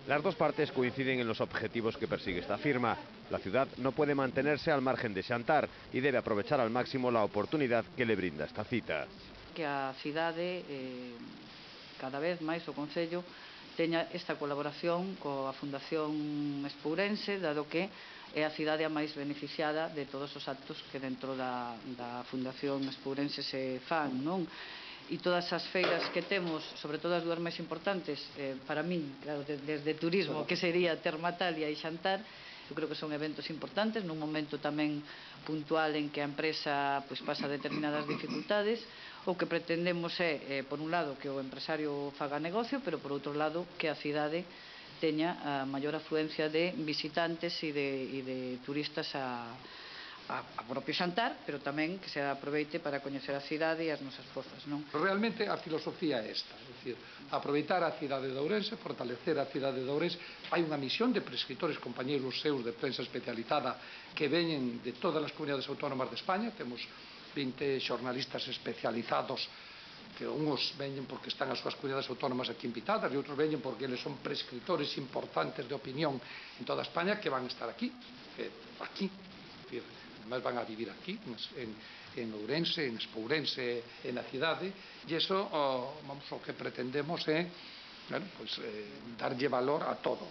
Las dos partes coinciden en los objetivos que persigue esta firma. La ciudad no puede mantenerse al margen de Xantar y debe aprovechar al máximo la oportunidad que le brinda esta cita. Que a cidade, cada vez máis o Concello, teña esta colaboración coa Fundación Espourense, dado que é a cidade a máis beneficiada de todos os actos que dentro da Fundación Espourense se fan, non? E todas as feiras que temos, sobre todo as dúas máis importantes, para min, claro, desde turismo, que sería Termatalia e Xantar, eu creo que son eventos importantes, nun momento tamén puntual en que a empresa pasa determinadas dificultades. O que pretendemos é, por un lado, que o empresario faga negocio, pero por outro lado, que a cidade teña a maior afluencia de visitantes e de turistas a propio Xantar, pero tamén que se aproveite para coñecer a cidade e as nosas pozas, non? Realmente a filosofía é esta, é dicir, aproveitar a cidade de Ourense, fortalecer a cidade de Ourense. Hai unha misión de prescriptores, compañeiros seus de prensa especializada que veñen de todas as comunidades autónomas de España. Temos 20 xornalistas especializados, que uns veñen porque están as súas comunidades autónomas aquí invitadas e outros veñen porque eles son prescriptores importantes de opinión en toda España, que van a estar aquí, además van a vivir aquí, en Ourense, en Espourense, en a cidade, e iso, o que pretendemos é darlle valor a todo.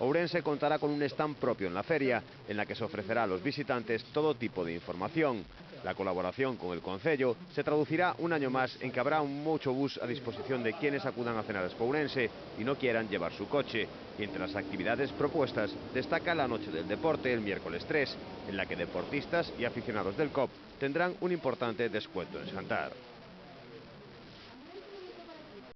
Ourense contará con un stand propio en la feria, en la que se ofrecerá a los visitantes todo tipo de información. La colaboración con el Concello se traducirá un año más en que habrá un mucho bus a disposición de quienes acudan a cenar a Espourense y no quieran llevar su coche. Y entre las actividades propuestas destaca la Noche del Deporte el miércoles 3, en la que deportistas y aficionados del COP tendrán un importante descuento en Xantar.